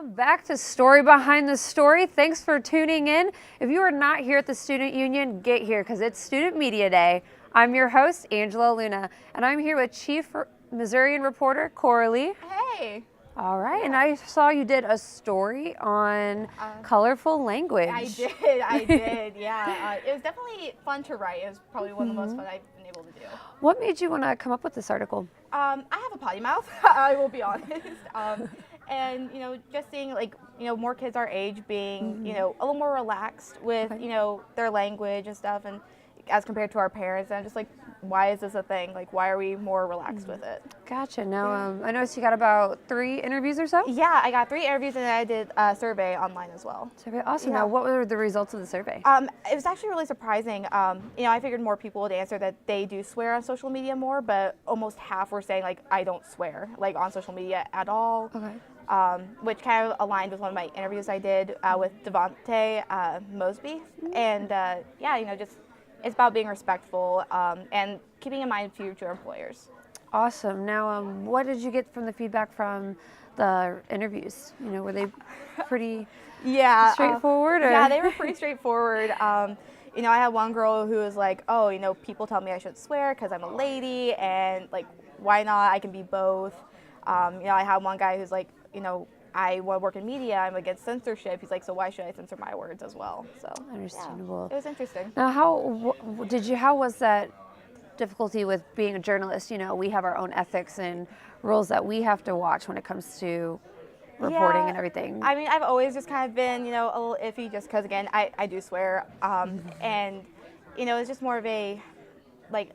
Welcome back to Story Behind the Story. Thanks for tuning in. If you are not here at the Student Union, get here because it's Student Media Day. I'm your host, Angela Luna, and I'm here with Chief Missourian reporter Coralie. Hey. All right, and I saw you did a story on colorful language. I did, yeah. It was definitely fun to write. It was probably one of the most fun I've been able to do. What made you want to come up with this article? I have a potty mouth, I will be honest. And, just seeing, more kids our age being, a little more relaxed with, their language and stuff, and as compared to our parents, and I'm just like, why is this a thing? Like, why are we more relaxed with it? Gotcha. Now, I noticed you got about 3 interviews or so? Yeah, I got 3 interviews, and then I did a survey online as well. Survey, awesome. Yeah. Now, what were the results of the survey? It was actually really surprising. I figured more people would answer that they do swear on social media more, but almost half were saying, like, I don't swear, like, on social media at all. Okay. Which kind of aligned with one of my interviews I did with Devontae Mosby. And, just it's about being respectful and keeping in mind future employers. Awesome. Now, what did you get from the feedback from the interviews? Were they pretty straightforward? Yeah, they were pretty straightforward. I had one girl who was like, oh, people tell me I shouldn't swear because I'm a lady, and, like, why not? I can be both. I had one guy who's like, I want to work in media. I'm against censorship. He's like, so why should I censor my words as well? So understandable. Yeah, it was interesting. Now, how was that difficulty with being a journalist? We have our own ethics and rules that we have to watch when it comes to reporting and everything. I mean, I've always just kind of been, a little iffy just because, again, I do swear. And, it's just more of a, kind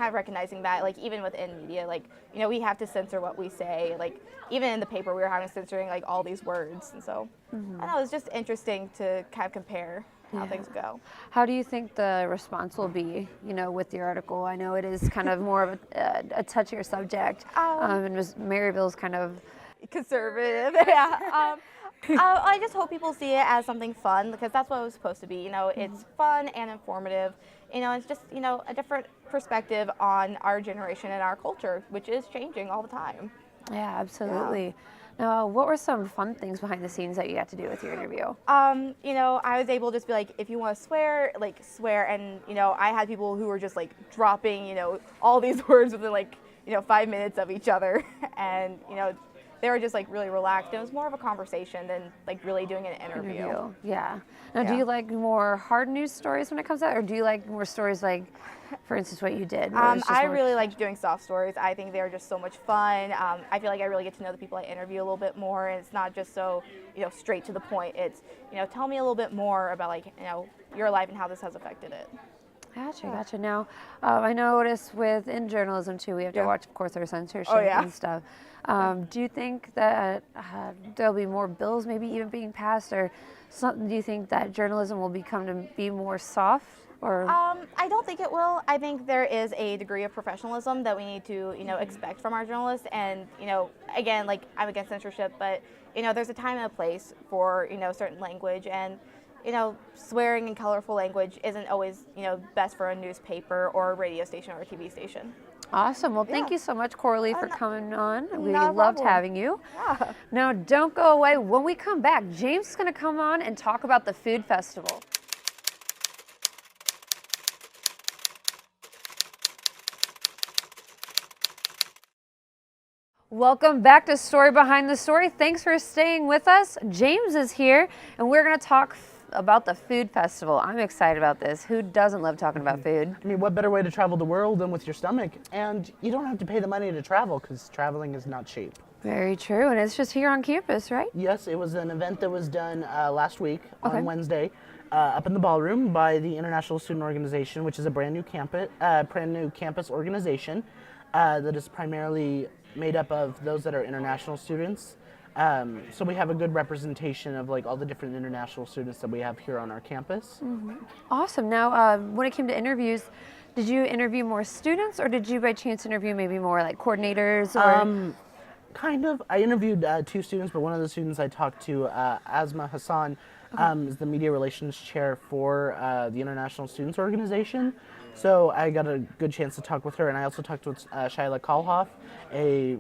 of recognizing that, like, even within media, like, we have to censor what we say. Like, even in the paper, we were having censoring, like, all these words. And so I don't know, it was just interesting to kind of compare how things go. How do you think the response will be, with your article? I know it is kind of more of a touchier subject, and Maryville's kind of conservative. Yeah. I just hope people see it as something fun, because that's what it was supposed to be. It's fun and informative. It's just, a different perspective on our generation and our culture, which is changing all the time. Yeah, absolutely. Yeah. Now, what were some fun things behind the scenes that you got to do with your interview? I was able to just be like, if you want to swear, like, swear. And, I had people who were just, like, dropping, all these words within, 5 minutes of each other. And, they were just, like, really relaxed. It was more of a conversation than, like, really doing an interview. Yeah. Now, do you like more hard news stories when it comes to that, or do you like more stories like, for instance, what you did? I really like doing soft stories. I think they're just so much fun. I feel like I really get to know the people I interview a little bit more, and it's not just so, straight to the point. It's, tell me a little bit more about, like, your life and how this has affected it. Gotcha. Now, I noticed within journalism, too, we have to watch, of course, our censorship and stuff. Do you think that there'll be more bills maybe even being passed, or do you think that journalism will become to be more soft? Or I don't think it will. I think there is a degree of professionalism that we need to, expect from our journalists. And, again, like, I'm against censorship, but, there's a time and a place for, certain language. And, swearing and colorful language isn't always, best for a newspaper or a radio station or a TV station. Awesome. Well, thank you so much, Coralie, for coming on. We loved problem. having you. Yeah. Now, don't go away. When we come back, James is going to come on and talk about the food festival. Welcome back to Story Behind the Story. Thanks for staying with us. James is here, and we're going to talk about the food festival. I'm excited about this. Who doesn't love talking about food? I mean, what better way to travel the world than with your stomach? And you don't have to pay the money to travel, because traveling is not cheap. Very true, and it's just here on campus, right? Yes, it was an event that was done last week on Wednesday up in the ballroom by the International Student Organization, which is a brand new campus organization that is primarily made up of those that are international students. So we have a good representation of, like, all the different international students that we have here on our campus. Awesome. Now, when it came to interviews, did you interview more students, or did you by chance interview maybe more like coordinators? Or Kind of. I interviewed 2 students, but one of the students I talked to, Asma Hassan, is the media relations chair for the International Students Organization. So I got a good chance to talk with her, and I also talked with Shyla Kalhoff, a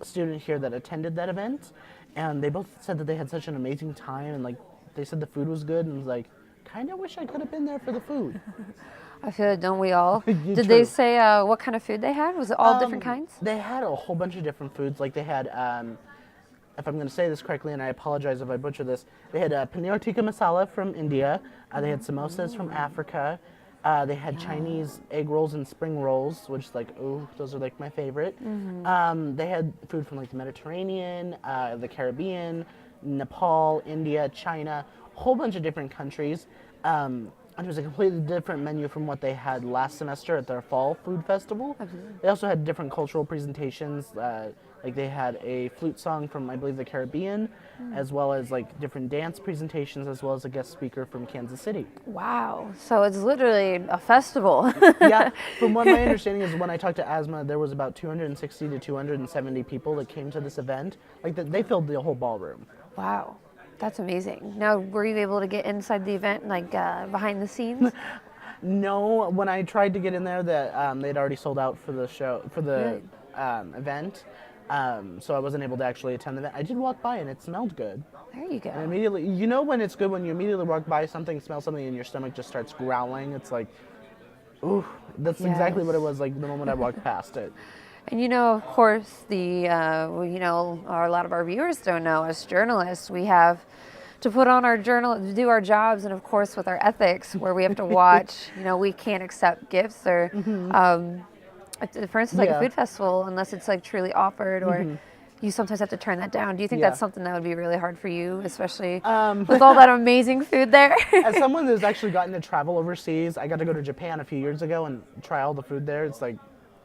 student here that attended that event. and they both said that they had such an amazing time, and like they said the food was good, and was like, kind of wish I could have been there for the food. I feel like, don't we all? Did True. they say what kind of food they had? Was it all different kinds? They had a whole bunch of different foods. Like they had, if I'm going to say this correctly, and I apologize if I butcher this, they had paneer tikka masala from India. They had samosas from Africa. They had Chinese egg rolls and spring rolls, which is like, oh, those are like my favorite. They had food from like the Mediterranean, the Caribbean, Nepal, India, China, a whole bunch of different countries. And it was a completely different menu from what they had last semester at their fall food festival. Absolutely. They also had different cultural presentations. Like they had a flute song from, I believe, the Caribbean, as well as like different dance presentations, as well as a guest speaker from Kansas City. Wow. So it's literally a festival. Yeah. From what my understanding is, when I talked to Asma, there was about 260 to 270 people that came to this event. Like they filled the whole ballroom. Wow. That's amazing. Now, were you able to get inside the event, like behind the scenes? No, when I tried to get in there, that they'd already sold out for the show, for the event. So I wasn't able to actually attend the event. I did walk by and it smelled good. There you go. And immediately, you know when it's good when you immediately walk by something, smell something, and your stomach just starts growling. It's like, ooh, that's exactly what it was like the moment I walked past it. And you know, of course, a lot of our viewers don't know, as journalists, we have to put on our to do our jobs, and of course with our ethics, where we have to watch, we can't accept gifts or, for instance, like a food festival, unless it's like truly offered, or you sometimes have to turn that down. Do you think that's something that would be really hard for you, especially with all that amazing food there? As someone who's actually gotten to travel overseas, I got to go to Japan a few years ago and try all the food there. It's like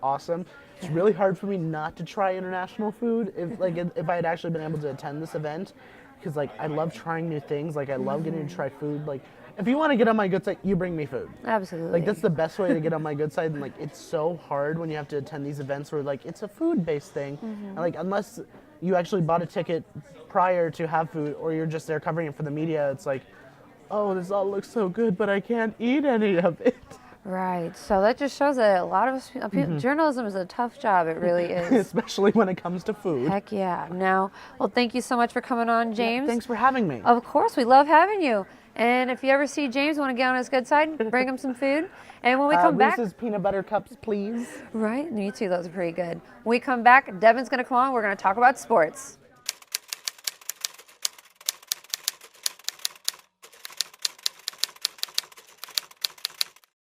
awesome. It's really hard for me not to try international food if I had actually been able to attend this event, because like I love trying new things. Like I love getting to try food. Like if you want to get on my good side, you bring me food. Absolutely. Like that's the best way to get on my good side. And like it's so hard when you have to attend these events where like it's a food-based thing. And like unless you actually bought a ticket prior to have food, or you're just there covering it for the media, it's like, oh, this all looks so good, but I can't eat any of it. Right. So that just shows that a lot of us, journalism is a tough job. It really is. Especially when it comes to food. Heck yeah. Now, well, thank you so much for coming on, James. Yeah, thanks for having me. Of course, we love having you. And if you ever see James want to get on his good side, bring him some food. And when we come back, Reese's peanut butter cups, please. Right. Me too. Those are pretty good. When we come back, Devin's going to come on. We're going to talk about sports.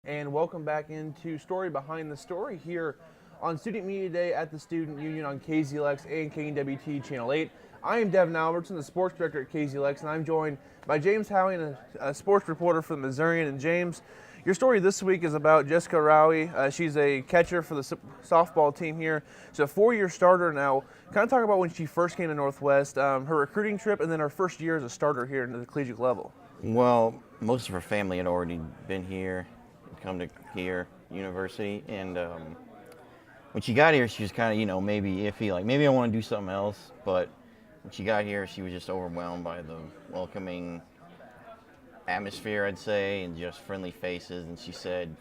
And welcome back into Story Behind the Story here on Student Media Day at the Student Union on KZLX and KNWT Channel 8. I am Devin Albertson, the sports director at KZLX, and I'm joined by James Howie, a sports reporter for the Missourian. And James, your story this week is about Jessica Rowie. She's a catcher for the softball team here. She's a 4-year starter now. Kind of talk about when she first came to Northwest, her recruiting trip, and then her first year as a starter here into the collegiate level. Well, most of her family had already been here, come to here, university, and when she got here, she was kind of, maybe iffy, like maybe I want to do something else, but when she got here, she was just overwhelmed by the welcoming atmosphere, I'd say, and just friendly faces, and she said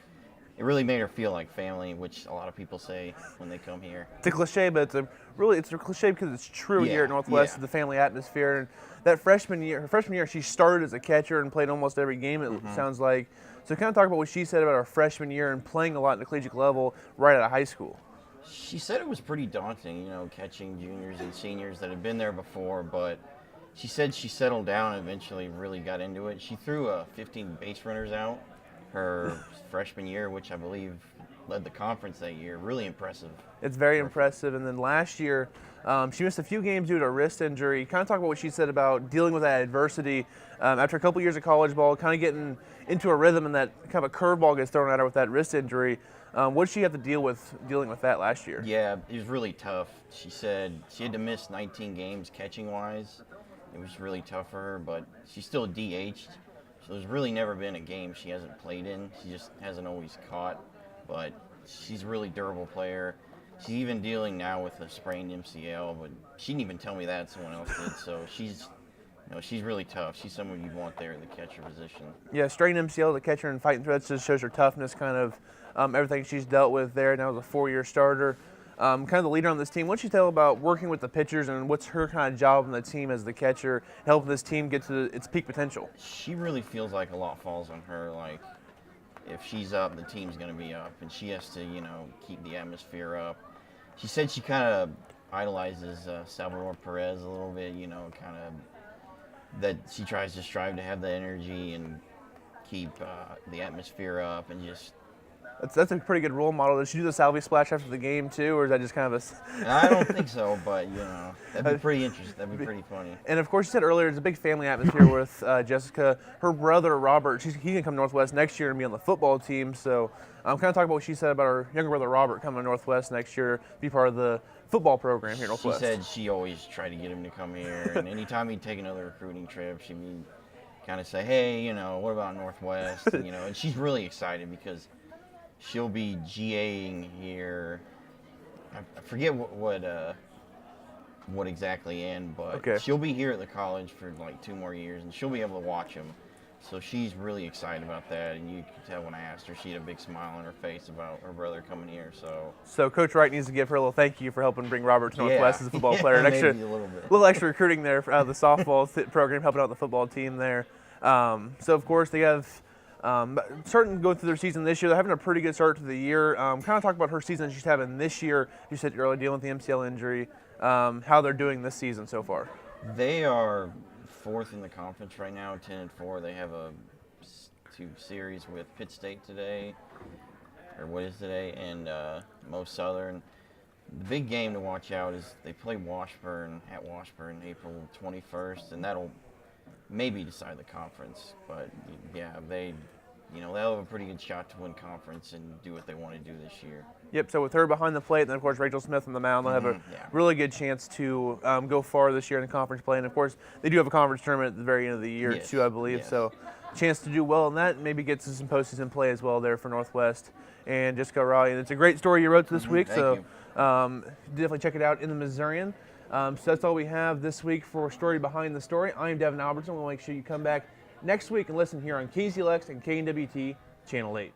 it really made her feel like family, which a lot of people say when they come here. It's a cliche, but it's a cliche because it's true here at Northwest, the family atmosphere. And that her freshman year, she started as a catcher and played almost every game, it sounds like. So kind of talk about what she said about her freshman year and playing a lot at the collegiate level right out of high school. She said it was pretty daunting, catching juniors and seniors that had been there before, but she said she settled down and eventually really got into it. She threw 15 base runners out her freshman year, which I believe led the conference that year. Really impressive. It's very impressive. And then last year, she missed a few games due to a wrist injury. Kind of talk about what she said about dealing with that adversity after a couple years of college ball, kind of getting into a rhythm, and that kind of a curveball gets thrown at her with that wrist injury. What did she have to dealing with that last year? Yeah, it was really tough. She said she had to miss 19 games catching-wise. It was really tough for her, but she's still DH'd. So there's really never been a game she hasn't played in. She just hasn't always caught, but she's a really durable player. She's even dealing now with a sprained MCL, but she didn't even tell me that. Someone else did. So she's really tough. She's someone you'd want there in the catcher position. Yeah, strained MCL, the catcher, and fighting through it just shows her toughness, kind of everything she's dealt with there. Now as a 4-year starter. kind of the leader on this team. What'd you tell about working with the pitchers, and what's her kind of job on the team as the catcher, helping this team get to its peak potential? She really feels like a lot falls on her. Like, if she's up, the team's going to be up, and she has to, keep the atmosphere up. She said she kind of idolizes Salvador Perez a little bit, kind of that she tries to strive to have the energy and keep the atmosphere up and just. That's a pretty good role model. Does she do the salvia splash after the game too, or is that just kind of a? I don't think so, but that'd be pretty interesting. That'd be pretty funny. And of course, you said earlier, it's a big family atmosphere with Jessica. Her brother Robert, he can come to Northwest next year and be on the football team. So, kind of talk about what she said about her younger brother Robert coming to Northwest next year, be part of the football program here at Northwest. She said she always tried to get him to come here, and anytime he'd take another recruiting trip, she'd kind of say, "Hey, what about Northwest?" And she's really excited because she'll be GAing here. I forget what exactly in, but okay. She'll be here at the college for like 2 more years, and she'll be able to watch him. So she's really excited about that, and you can tell when I asked her, she had a big smile on her face about her brother coming here. So Coach Wright needs to give her a little thank you for helping bring Robert to Northwest as a football player. Maybe a little extra recruiting there for the softball program, helping out the football team there. So of course they have. Starting to go through their season this year, they're having a pretty good start to the year. Kind of talk about her season she's having this year. You said earlier dealing with the MCL injury. How they're doing this season so far. They are 4th in the conference right now, 10-4. They have a 2 series with Pitt State today, or what is today, and Most Southern. The big game to watch out is they play Washburn at Washburn April 21st, and that'll maybe decide the conference. But yeah, they'll have a pretty good shot to win conference and do what they want to do this year. Yep, so with her behind the plate, and then of course Rachel Smith on the mound, they'll have a really good chance to go far this year in the conference play. And of course, they do have a conference tournament at the very end of the year too, I believe. Yes. So chance to do well in that, maybe get to some postseason play as well there for Northwest and Jessica Raleigh. And it's a great story you wrote this week, so definitely check it out in the Missourian. So that's all we have this week for Story Behind the Story. I am Devin Albertson. We'll make sure you come back next week and listen here on KZLX and KNWT Channel 8.